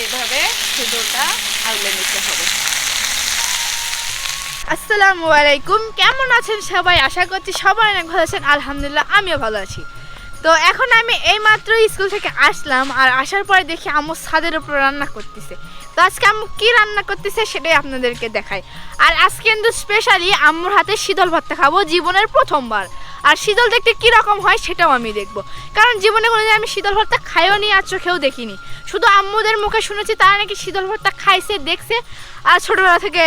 এইভাবে সিঁদুরটা আউলে নিতে হবে। আসসালামু আলাইকুম, কেমন আছেন সবাই? আশা করছি সবাই অনেক ভালো আছেন। আলহামদুলিল্লাহ আমিও ভালো আছি। তো এখন আমি এইমাত্র স্কুল থেকে আসলাম, আর আসার পরে দেখি আম্মু ছাদের উপর রান্না করতেছে। তো আজকে আম্মু কি রান্না করতেছে সেটাই আপনাদেরকে দেখাই। আর আজকে কিন্তু স্পেশালি আম্মুর হাতে শীতল ভর্তা খাবো, জীবনের প্রথমবার। আর শীতল দেখতে কীরকম হয় সেটাও আমি দেখবো, কারণ জীবনে কোনোদিন আমি শীতল ভর্তা খাইও নি আর চোখেও দেখিনি। শুধু আম্মুদের মুখে শুনেছি তারা নাকি শীতল ভর্তা খাইছে, দেখছে, আর ছোটোবেলা থেকে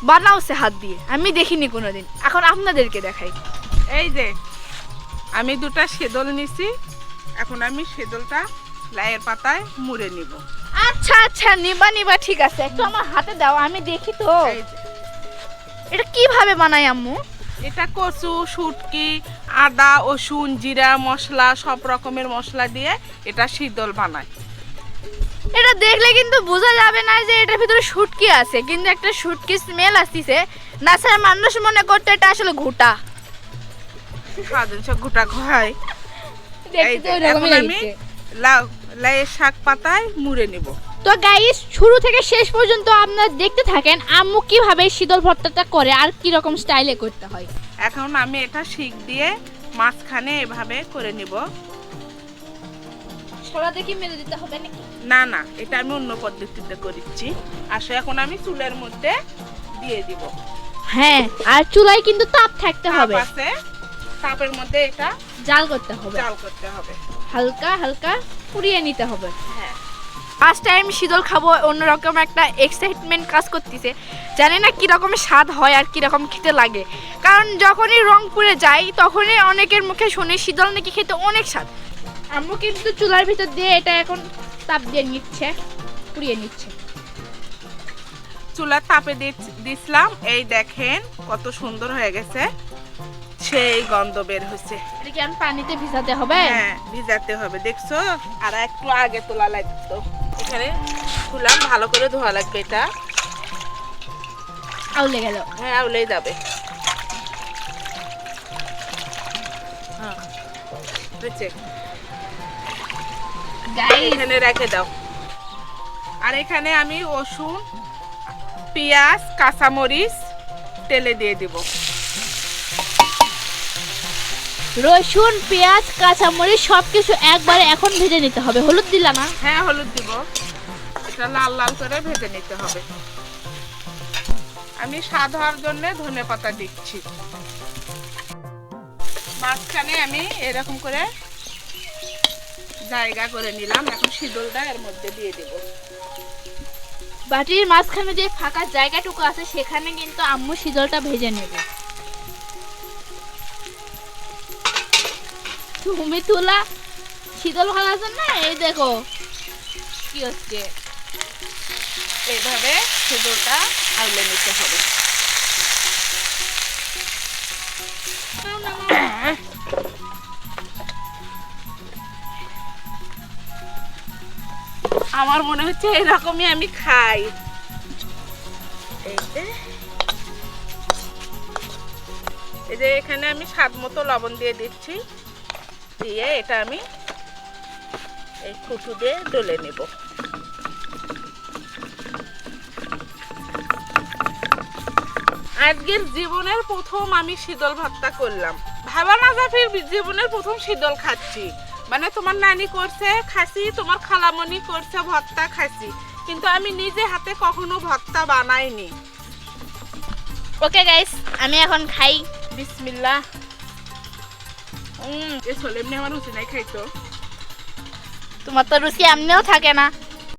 বানাওছে হাত দিয়ে। আমি দেখিনি কোনোদিন, এখন আপনাদেরকে দেখাই। এই যে আমি দুটা সেদল নিছি, এখন আমি সেদলটা লাইয়ের পাতায় মুড়ে নিব। আচ্ছা আচ্ছা, নিবা নিবা, ঠিক আছে, একটু আমার হাতে দাও, আমি দেখি তো। এই যে এটা কিভাবে বানাই আম্মু? এটা কচু, শুটকি, আদা, রসুন, জিরা, মশলা, সব রকমের মশলা দিয়ে এটা শীতল বানায়। এটা দেখলে কিন্তু বোঝা যাবে না যে এটার ভিতরে শুটকি আছে, কিন্তু একটা শুটকি স্মেল আসতেছে। না স্যার, মানুষ মনে করতে এটা আসলে ঘুটা। সাধারণ সব গোটা হয়। এই দেখতে যে, তো এরকমই এখন আমি লাগছে। লাইয়ের শাক পাতায় মুড়ে নিব। তো গাইস, শুরু থেকে শেষ পর্যন্ত আপনারা দেখতে থাকেন আম্মু কিভাবে শীতল ভর্তাটা করে আর কি রকম স্টাইলে করতে হয়। এখন আমি এটা শিক দিয়ে মাঝখানে এভাবে করে নিব। ছোলা দেখি মেরে দিতে হবে নাকি? না না, এটা আমি অন্য পদ্ধতিতে করেছি। আসলে এখন আমি চুলের মধ্যে দিয়ে দিব। হ্যাঁ, আর চুলায় কিন্তু তাপ থাকতে তাপ হবে, আছে, তাপের মধ্যে এটা জাল করতে হবে, জাল করতে হবে। হালকা হালকা পুড়িয়ে নিতে হবে। হ্যাঁ, ফার্স্ট টাইম শীতল খাবো, অন্যরকম একটা এক্সাইটমেন্ট কাজ করতেছে। জানি না কী রকমের স্বাদ হয় আর কী রকম খেতে লাগে, কারণ যখনই রংপুরে যাই তখনই অনেকের মুখে শুনি শীতল নাকি খেতে অনেক স্বাদ। আম্মু কিন্তু চুলার ভিতর দিয়ে এটা এখন তাপ দিয়ে নিচ্ছে, পুড়িয়ে নিচ্ছে। চুলার তাপে দিছিলাম, এই দেখেন কত সুন্দর হয়ে গেছে, সেই গন্ধ বের হচ্ছে। এটা কি আমি পানিতে ভিজাতে হবে? হ্যাঁ, ভিজাতে হবে, দেখছো? আর একটু আগে তোলা লাগতো। এখানে খুলাম, ভালো করে ধোয়া লাগবে এটা। আউলে গেল। হ্যাঁ, আউলেই যাবে। হ্যাঁ, হয়েছে। এখানে রেখে দাও। আর এখানে আমি রসুন, পেঁয়াজ, কাঁচামরিচ তেলে দিয়ে দিব। রসুন, পেঁয়াজ, কাঁচামরিচ সবকিছু একবারে এখন ভেজে নিতে হবে। হলুদ দিলা না? হ্যাঁ, হলুদ দিব। এটা লাল লাল করে ভেজে নিতে হবে। আমি স্বাদ হওয়ার জন্য ধনেপাতা দিচ্ছি। মাঝখানে আমি এরকম করে জায়গা করে নিলাম, এখন শীতলটা এর মধ্যে দিয়ে দেব। বাটির মাঝখানে যে ফাঁকা জায়গাটুকু আছে সেখানে কিন্তু আম্মু শীতলটা ভেজে নেবে। তুমি তুলা শীতল ভাজার জন্য এই দেখো কি হচ্ছে। এইভাবে শীতলটা আউলে নিতে হবে। আমার মনে হচ্ছে এরকমই আমি খাই। এই যে এখানে আমি স্বাদ মতো লবণ দিয়ে দিচ্ছি, দিয়ে এটা আমি এই কুটু দিয়ে ডলে নেব। আজকের জীবনের প্রথম আমি শীতল ভর্তা করলাম। ভাবা না জাফির, জীবনের প্রথম শীতল খাচ্ছি। মানে তোমার নানি করছে খাসি, তোমার খালামণি করছে ভর্তা খাসি, কিন্তু আমি নিজে হাতে কখনো ভর্তা বানাইনি। ওকে গাইস, আমি এখন খাই। বিসমিল্লাহ। এ ছোলে এমনি আমার রুচি নাই খাইতো। তোমার তো রুচি এমনিও থাকে না।